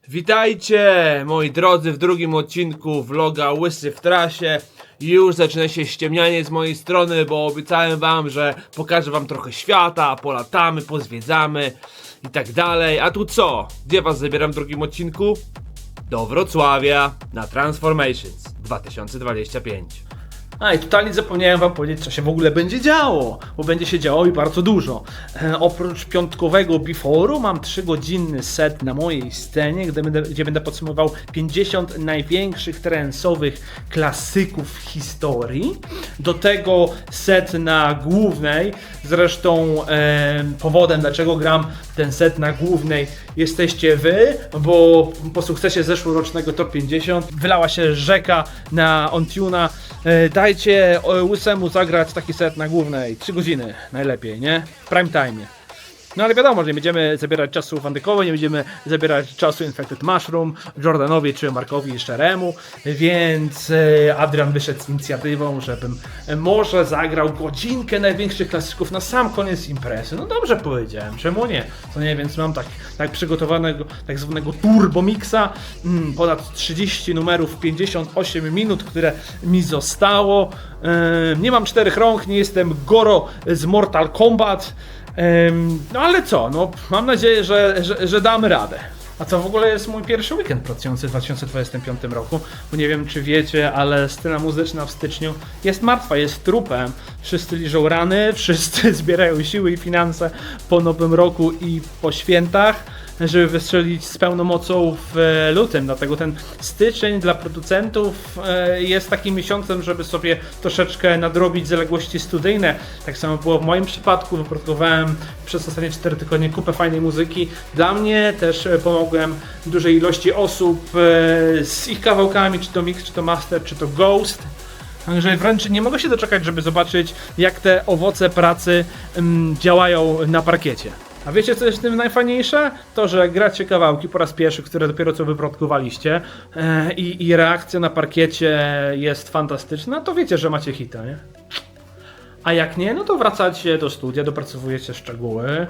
Witajcie moi drodzy w drugim odcinku vloga Łysy w trasie. Już zaczyna się ściemnianie z mojej strony, bo obiecałem wam, że pokażę wam trochę świata, polatamy, pozwiedzamy i tak dalej. A tu co? Gdzie was zabieram w drugim odcinku? Do Wrocławia na Transformations 2025. A i totalnie zapomniałem wam powiedzieć, co się w ogóle będzie działo, bo będzie się działo i bardzo dużo. Oprócz piątkowego before'u mam 3-godzinny set na mojej scenie, gdzie będę podsumował 50 największych trance'owych klasyków w historii. Do tego set na głównej, zresztą powodem, dlaczego gram ten set na głównej, jesteście wy, bo po sukcesie zeszłorocznego Top 50 wylała się rzeka na OnTune'a. Dajcie Łysemu zagrać taki set na głównej, 3 godziny najlepiej, nie? W prime time. No ale wiadomo, że nie będziemy zabierać czasu Wandykowi, nie będziemy zabierać czasu Infected Mushroom, Jordanowi czy Markowi Szczeremu, więc Adrian wyszedł z inicjatywą, żebym może zagrał godzinkę największych klasyków na sam koniec imprezy. No dobrze powiedziałem, czemu nie? To nie, więc mam tak przygotowanego tak zwanego turbo mixa, ponad 30 numerów, 58 minut, które mi zostało. Nie mam 4 rąk, nie jestem Goro z Mortal Kombat. No ale co, no mam nadzieję, że damy radę. A to w ogóle jest mój pierwszy weekend pracujący w 2025 roku, bo nie wiem czy wiecie, ale scena muzyczna w styczniu jest martwa, jest trupem. Wszyscy liżą rany, wszyscy zbierają siły i finanse po nowym roku i po świętach, żeby wystrzelić z pełną mocą w lutym. Dlatego ten styczeń dla producentów jest takim miesiącem, żeby sobie troszeczkę nadrobić zaległości studyjne. Tak samo było w moim przypadku, wyprodukowałem przez ostatnie 4 tygodnie kupę fajnej muzyki. Dla mnie też pomogłem dużej ilości osób z ich kawałkami, czy to mix, czy to master, czy to ghost. Także wręcz nie mogę się doczekać, żeby zobaczyć, jak te owoce pracy działają na parkiecie. A wiecie co jest w tym najfajniejsze? To, że gracie kawałki po raz pierwszy, które dopiero co wyprodukowaliście i reakcja na parkiecie jest fantastyczna, to wiecie, że macie hita, nie? A jak nie, no to wracacie do studia, dopracowujecie szczegóły,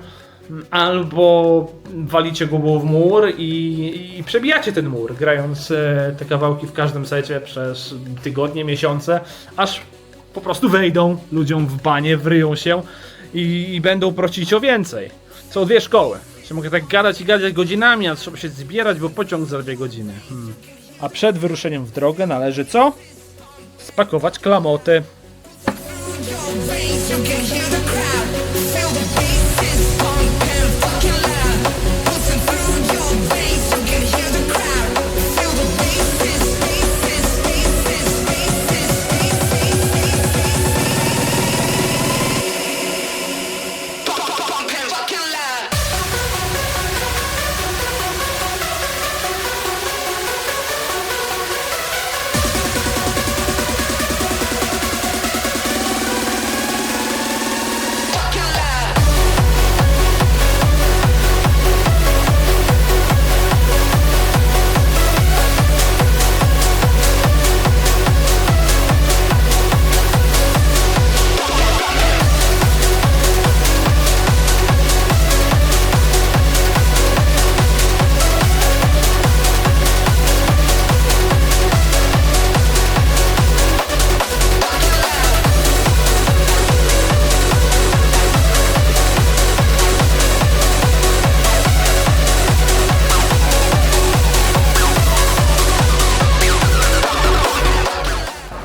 albo walicie głową w mur i przebijacie ten mur, grając te kawałki w każdym secie przez tygodnie, miesiące, aż po prostu wejdą ludziom w banie, wryją się i będą prosić o więcej. Są 2 szkoły. Mogę tak gadać i gadać godzinami, a trzeba się zbierać, bo pociąg za 2 godziny. A przed wyruszeniem w drogę należy co? Spakować klamoty.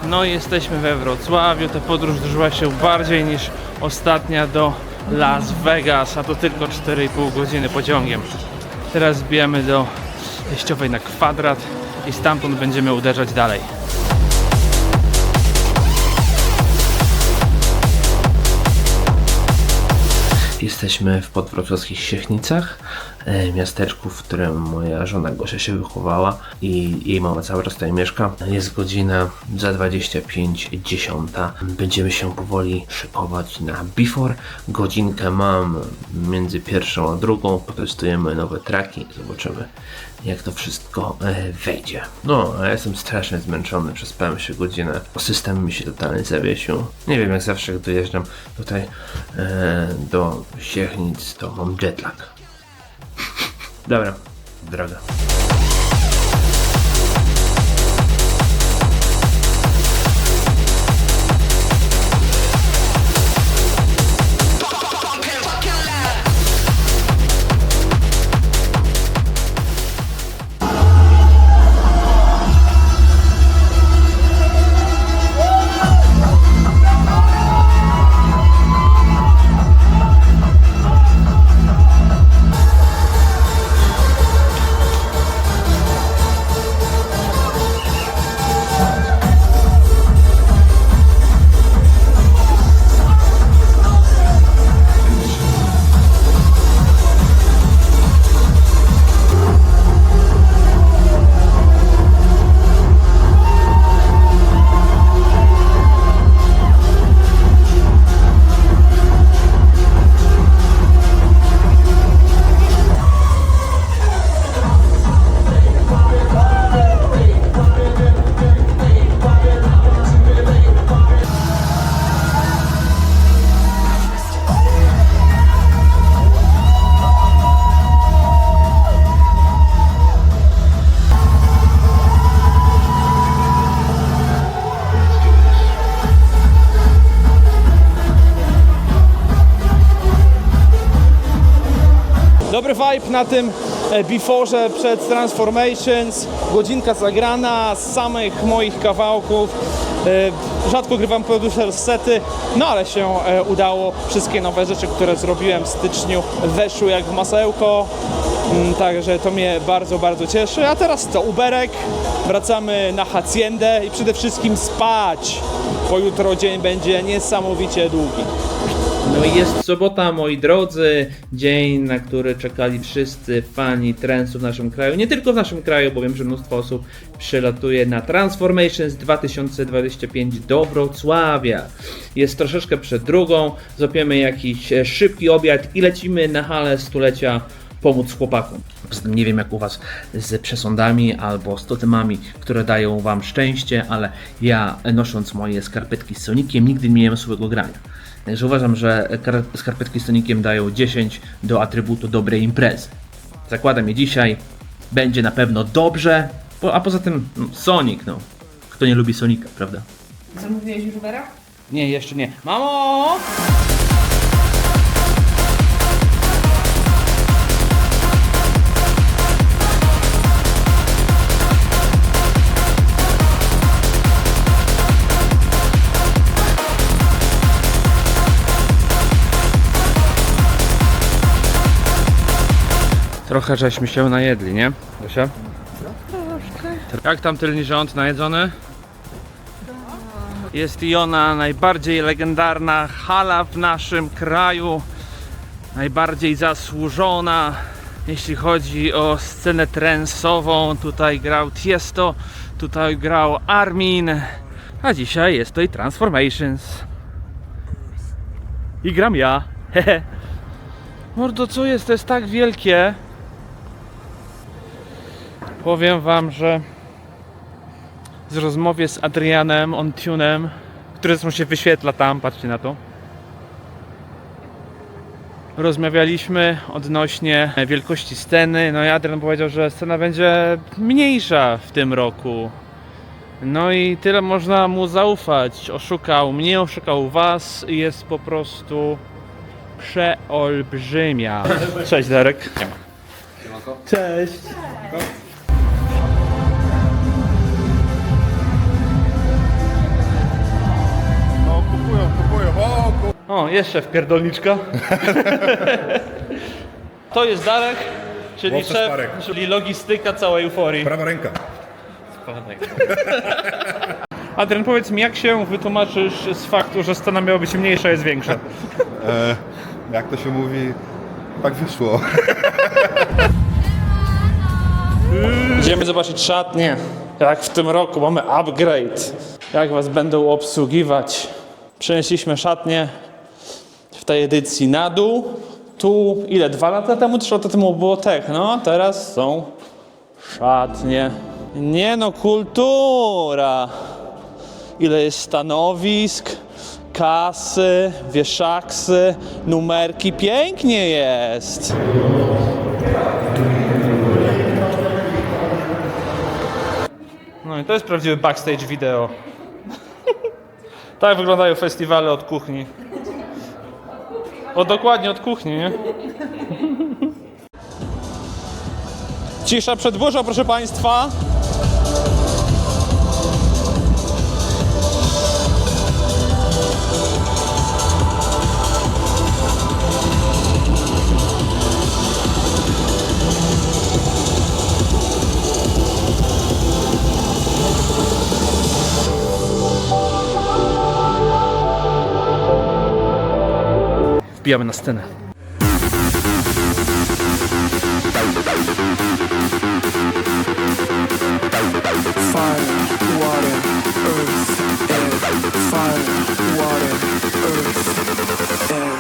No i jesteśmy we Wrocławiu, ta podróż dłużyła się bardziej niż ostatnia do Las Vegas, a to tylko 4,5 godziny pociągiem. Teraz zbijamy do Teściowej na Kwadrat i stamtąd będziemy uderzać dalej. Jesteśmy w podwrocławskich Siechnicach, miasteczku, w którym moja żona Gosia się wychowała i jej mama cały czas tutaj mieszka. Jest godzina za 25:10. Będziemy się powoli szykować na before. Godzinkę mam między pierwszą a drugą. Potestujemy nowe traki. Zobaczymy, jak to wszystko wejdzie. No, a ja jestem strasznie zmęczony. Przespałem się godzinę. System mi się totalnie zawiesił. Nie wiem, jak zawsze, gdy dojeżdżam tutaj do Siechnic, to mam jetlag. Dobra, droga. Dobry vibe na tym before'ze przed Transformations, godzinka zagrana z samych moich kawałków. Rzadko grywam producer sety, no ale się udało. Wszystkie nowe rzeczy, które zrobiłem w styczniu, weszły jak w masełko. Także to mnie bardzo, bardzo cieszy. A teraz to Uberek, wracamy na Haciendę i przede wszystkim spać, bo jutro dzień będzie niesamowicie długi. No i jest sobota, moi drodzy, dzień, na który czekali wszyscy fani trance'u w naszym kraju. Nie tylko w naszym kraju, bo wiem, że mnóstwo osób przylatuje na Transformations 2025 do Wrocławia. Jest troszeczkę przed drugą, złapiemy jakiś szybki obiad i lecimy na halę stulecia pomóc chłopakom. Poza tym nie wiem jak u was z przesądami albo z totemami, które dają wam szczęście, ale ja nosząc moje skarpetki z Soniciem nigdy nie miałem złego grania. Także uważam, że skarpetki z Soniciem dają 10 do atrybutu dobrej imprezy. Zakładam je dzisiaj, będzie na pewno dobrze, a poza tym Sonic, no. Kto nie lubi Sonika, prawda? Zamówiłeś już Ubera? Nie, jeszcze nie. Mamo! Trochę żeśmy się najedli, nie? Gosia? Jak tam tylny rząd najedzony? Jest i ona najbardziej legendarna hala w naszym kraju, najbardziej zasłużona, jeśli chodzi o scenę trendsową. Tutaj grał Tiesto, tutaj grał Armin, a dzisiaj jest to i Transformations. I gram ja, hehe. Mordo, co jest? To jest tak wielkie. Powiem wam, że z rozmowie z Adrianem Ontunem, który zresztą się wyświetla tam, patrzcie na to, rozmawialiśmy odnośnie wielkości sceny. No i Adrian powiedział, że scena będzie mniejsza w tym roku. No i tyle można mu zaufać. Oszukał mnie, oszukał was i jest po prostu przeolbrzymia. Cześć Darek. Cześć. O, jeszcze wpierdolniczka. To jest Darek, czyli Łowca szef, szparek. czyli logistyka całej euforii. Prawa ręka. Adrian, powiedz mi, jak się wytłumaczysz z faktu, że scena miała być mniejsza, jest większa? Jak to się mówi, tak wyszło. Idziemy zobaczyć szatnię. Jak w tym roku mamy upgrade. Jak was będą obsługiwać. Przenieśliśmy szatnię w tej edycji na dół. Tu ile? 2 lata temu, 3 lata temu było techno, a teraz są szatnie. Nie no, kultura. Ile jest stanowisk, kasy, wieszaksy, numerki. Pięknie jest. Spokojnie, to jest prawdziwy backstage wideo. Tak wyglądają festiwale od kuchni. O, dokładnie od kuchni, nie? Cisza przed burzą, proszę Państwa. Wbijamy na scenę. Fire, water, earth, air. Fire, water, earth, air.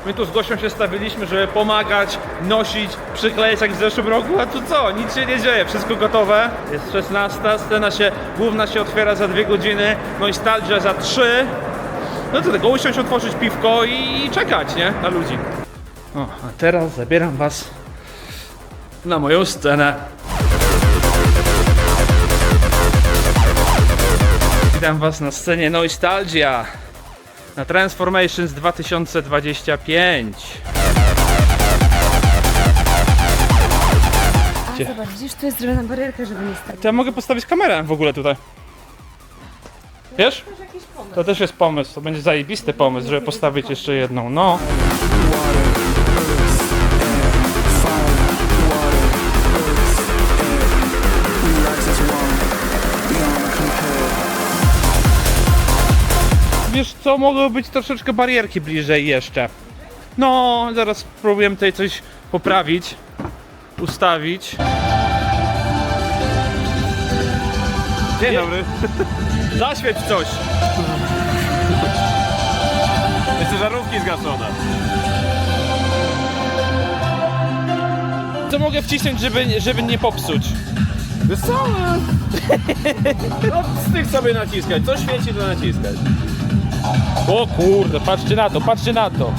My tu z Gosią się stawiliśmy, żeby pomagać, nosić, przyklejać jak w zeszłym roku, a tu co? Nic się nie dzieje, wszystko gotowe. Jest 16, scena główna się otwiera za 2 godziny, Nostalgia za 3. No to tylko usiąść, otworzyć piwko i czekać, nie? Na ludzi. O, a teraz zabieram was na moją scenę. Witam was na scenie Nostalgia. Na Transformations 2025. A zobacz, widzisz, tu jest zrobiona barierka, żeby nie stać. To ja mogę postawić kamerę w ogóle tutaj. Wiesz? To też jest pomysł, to będzie zajebisty pomysł, żeby postawić jeszcze jedną, no. Wiesz co, mogły być troszeczkę barierki bliżej jeszcze. No, zaraz spróbujemy tutaj coś poprawić, ustawić. Dzień dobry. Zaświeć coś. Jeszcze żarówki zgaszone. Co mogę wcisnąć, żeby nie popsuć? Wiesz co? No z tych sobie naciskać. Co świeci, to naciskać. O kurde, patrzcie na to, patrzcie na to.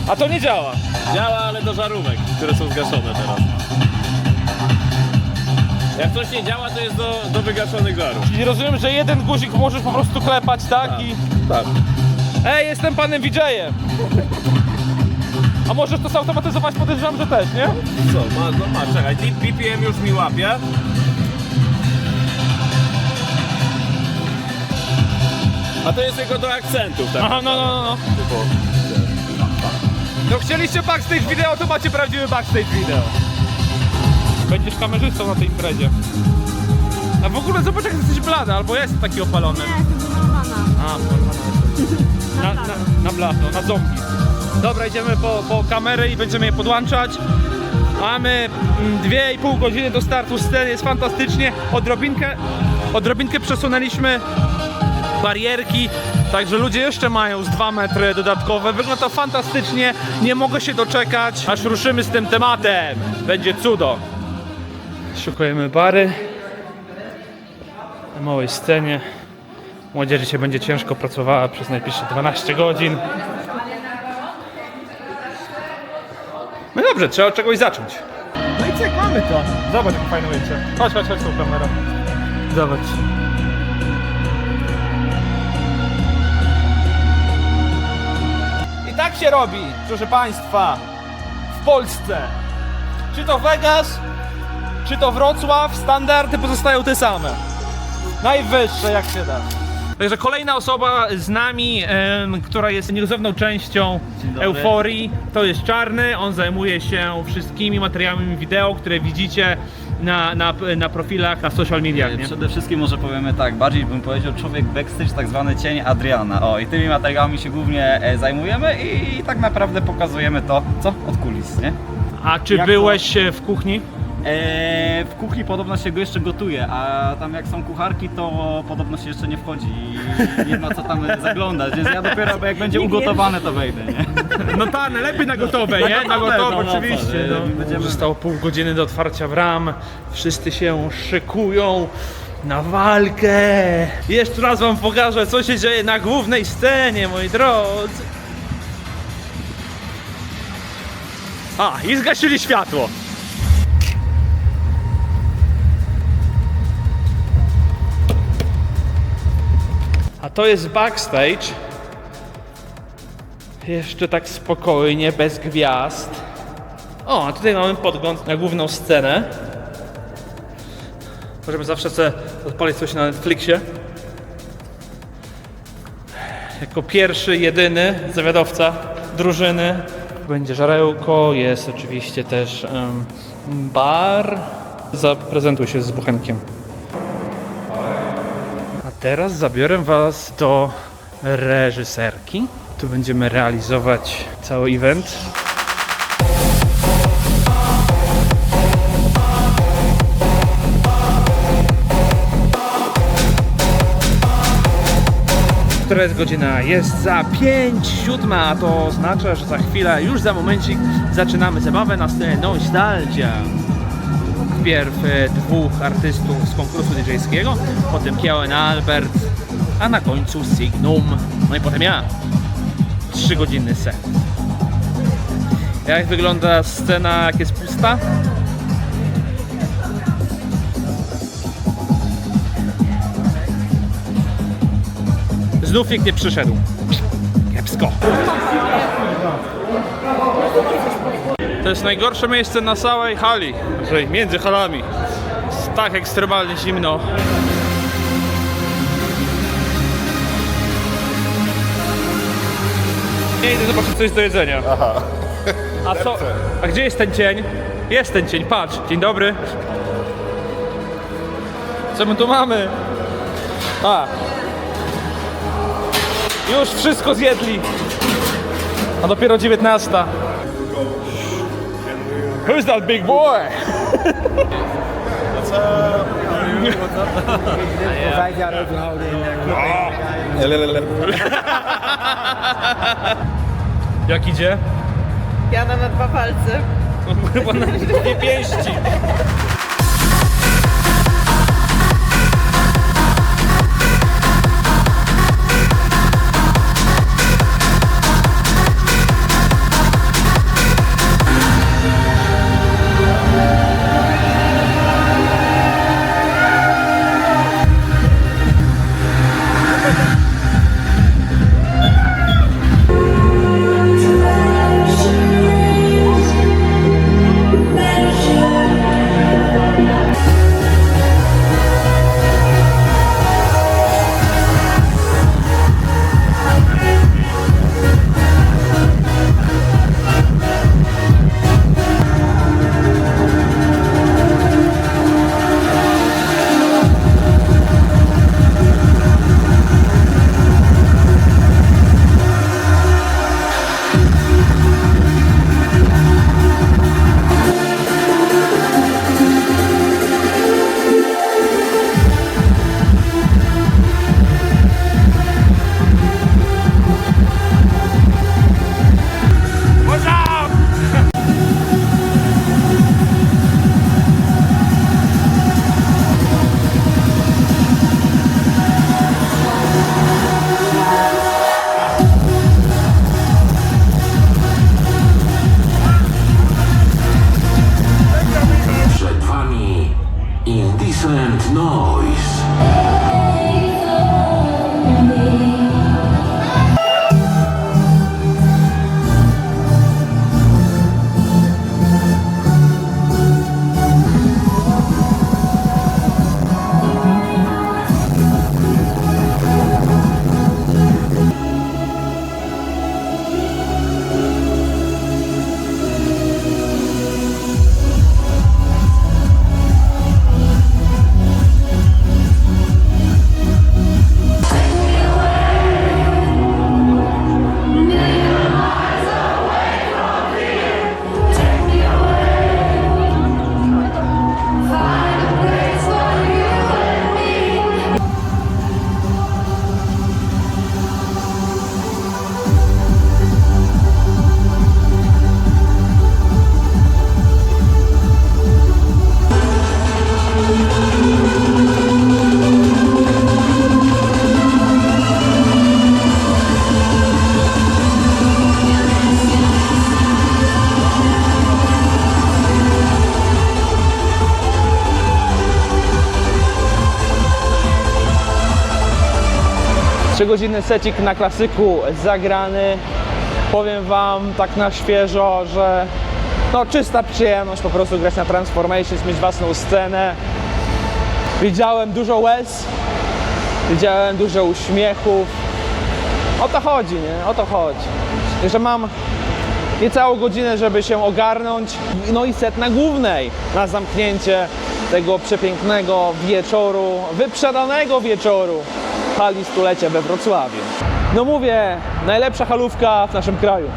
A to nie działa. Działa, ale do żarówek, które są zgaszone teraz. Jak coś nie działa, to jest do wygaszonych żarów. Czyli rozumiem, że jeden guzik możesz po prostu klepać, tak? I... Tak. Ej, jestem panem VJ-em. A możesz to zautomatyzować, podejrzewam, że też, nie? Co? Masz, czekaj, BPM już mi łapie. A to jest tylko do akcentów, tak? Aha, no. No chcieliście backstage wideo, to macie prawdziwy backstage wideo. Będziesz kamerzystą na tej imprezie. A w ogóle zobacz, jak jesteś blady, albo ja jestem taki opalony. Nie, jestem zamalowana. A, na blato, na zombie. Dobra, idziemy po kamery i będziemy je podłączać. Mamy 2,5 godziny do startu sceny, jest fantastycznie. Odrobinkę przesunęliśmy barierki, także ludzie jeszcze mają z 2 metry dodatkowe. Wygląda to fantastycznie, nie mogę się doczekać, aż ruszymy z tym tematem. Będzie cudo. Szukujemy bary na małej scenie. Młodzież dzisiaj będzie ciężko pracowała przez najbliższe 12 godzin. No dobrze, trzeba od czegoś zacząć. No i cyk, mamy to. Zobacz, jakie fajne ujęcie. Chodź z tą kamerą. Zobacz. I tak się robi, proszę Państwa, w Polsce. Czy to Vegas, czy to Wrocław, standardy pozostają te same. Najwyższe jak się da. Także kolejna osoba z nami, która jest nierozerwną częścią Euforii, to jest Czarny. On zajmuje się wszystkimi materiałami wideo, które widzicie na profilach, na social mediach. Nie? Przede wszystkim może powiemy tak, bardziej bym powiedział człowiek backstage, tak zwany cień Adriana. O, i tymi materiałami się głównie zajmujemy i tak naprawdę pokazujemy to, co od kulis, nie? A czy byłeś w kuchni? W kuchni podobno się go jeszcze gotuje, a tam jak są kucharki, to podobno się jeszcze nie wchodzi i nie ma co tam zaglądać, więc ja dopiero jak będzie ugotowane, to wejdę, nie? No tak, lepiej na gotowe, nie? Na gotowe, oczywiście. Będziemy... Zostało pół godziny do otwarcia bram, wszyscy się szykują. na walkę. Jeszcze raz wam pokażę, co się dzieje na głównej scenie, moi drodzy. A, i zgasili światło. A to jest backstage. Jeszcze tak spokojnie, bez gwiazd. O, a tutaj mamy podgląd na główną scenę. Możemy zawsze sobie odpalić coś na Netflixie. Jako pierwszy, jedyny zawiadowca drużyny będzie żarełko, jest oczywiście też bar. Zaprezentuj się z buchenkiem. A teraz zabiorę was do reżyserki. Tu będziemy realizować cały event. Która jest godzina? Jest za 5:07, a to oznacza, że za chwilę, już za momencik zaczynamy zabawę na scenie Nostalgia. Wpierw dwóch artystów z konkursu DJ-skiego, potem Kiełen Albert, a na końcu Signum, no i potem ja. 3-godzinny set. Jak wygląda scena, jak jest pusta? Znów nikt nie przyszedł. Kiepsko. To jest najgorsze miejsce na całej hali, czyli między halami. Jest tak ekstremalnie zimno. Nie idę zobaczyć coś do jedzenia. Aha. A co? A gdzie jest ten cień? Jest ten cień, patrz. Dzień dobry. Co my tu mamy? A. Już wszystko zjedli. A dopiero 19. Who's that big boy? Jak idzie? Ja na 2 palce. Chyba na 2 pięści. 3-godzinny secik na klasyku zagrany. Powiem wam tak na świeżo, że no czysta przyjemność po prostu grać na Transformations, mieć własną scenę. Widziałem dużo łez, widziałem dużo uśmiechów. O to chodzi, nie? O to chodzi. Że mam niecałą godzinę, żeby się ogarnąć. No i set na głównej, na zamknięcie tego przepięknego wieczoru, wyprzedanego wieczoru hali stulecia we Wrocławiu. No mówię, najlepsza halówka w naszym kraju.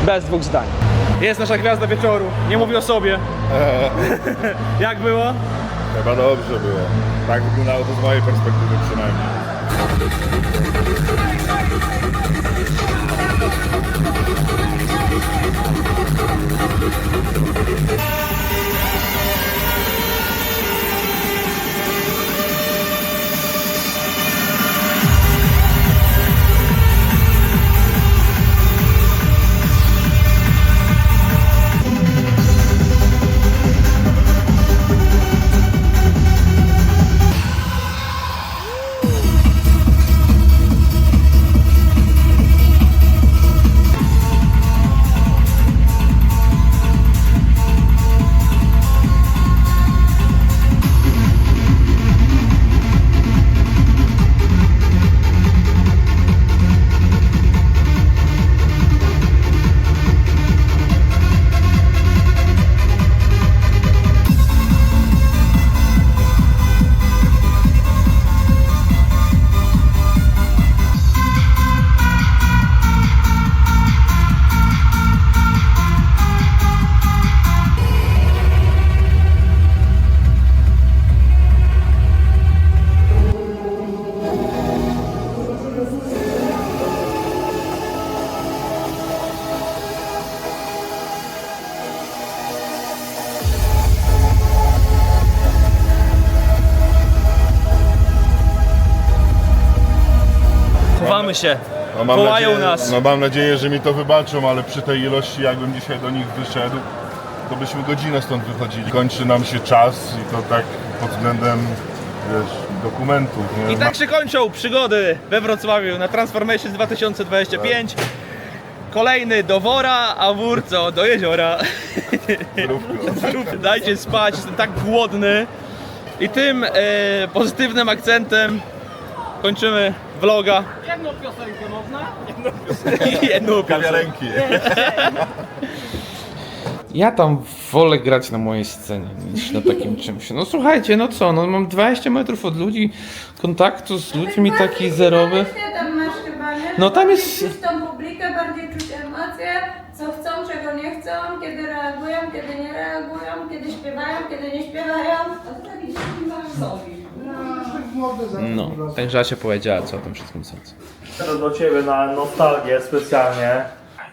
Bez dwóch zdań. Jest nasza gwiazda wieczoru, nie mówi o sobie. Jak było? Chyba dobrze było. Tak wyglądało to z mojej perspektywy przynajmniej. Chowamy się. No, Wołają nas. No mam nadzieję, że mi to wybaczą, ale przy tej ilości, jakbym dzisiaj do nich wyszedł, to byśmy godzinę stąd wychodzili. Kończy nam się czas i to tak pod względem, wiesz, dokumentów. Nie? I tak się kończą przygody we Wrocławiu na Transformations 2025. Kolejny do wora, a wór co? Do jeziora. Dajcie spać, jestem tak głodny. I tym pozytywnym akcentem kończymy vloga. Jedną piosenkę można? Jedną Kawiarenki. Ja tam wolę grać na mojej scenie niż na takim czymś. No słuchajcie, no co, no mam 20 metrów od ludzi, kontaktu z ludźmi taki zerowy. Tam masz chyba, nie? No tam jest- Bardziej czuć tą publikę, bardziej czuć emocje, co chcą, czego nie chcą, kiedy reagują, kiedy nie reagują, kiedy śpiewają, kiedy nie śpiewają. A to taki dziwny masz sobie. No, także Asia powiedziała, co o tym wszystkim sądzę. Do ciebie na nostalgię specjalnie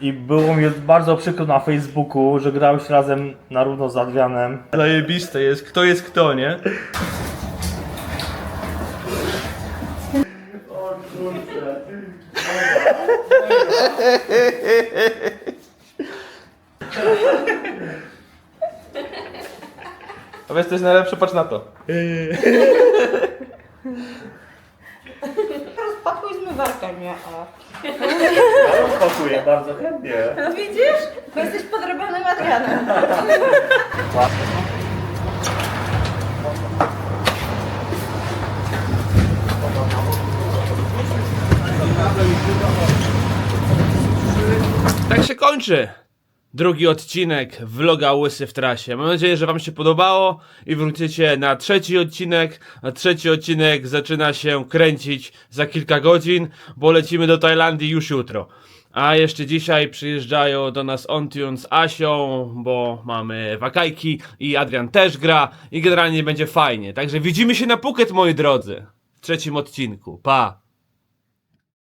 i było mi bardzo przykro na Facebooku, że grałeś razem na równo z Adrianem. Zajebiste jest kto, nie? O kurczę. A wiesz, to jest najlepsze, patrz na to. Rozpakuj zmywarkę mnie, o. Ja rozpakuję bardzo chętnie. No widzisz? Bo jesteś podrobionym Adrianem. Tak się kończy drugi odcinek vloga Łysy w trasie. Mam nadzieję, że wam się podobało i wrócicie na trzeci odcinek. A trzeci odcinek zaczyna się kręcić za kilka godzin, bo lecimy do Tajlandii już jutro. A jeszcze dzisiaj przyjeżdżają do nas Ontiun z Asią, bo mamy wakajki i Adrian też gra i generalnie będzie fajnie. Także widzimy się na Phuket, moi drodzy, w trzecim odcinku. Pa!